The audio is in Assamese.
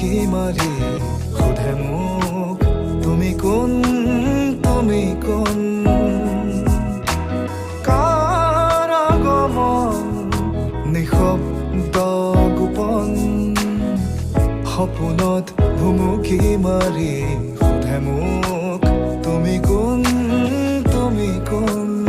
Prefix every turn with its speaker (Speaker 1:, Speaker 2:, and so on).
Speaker 1: ভুমুকি মাৰি সোধে মোক তুমি কোন, তুমি কোন। কাৰ আগমন নিশব্দ গোপন, সপোনত ভুমুকি মাৰি সোধে মোক তুমি কোন, তুমি কোন।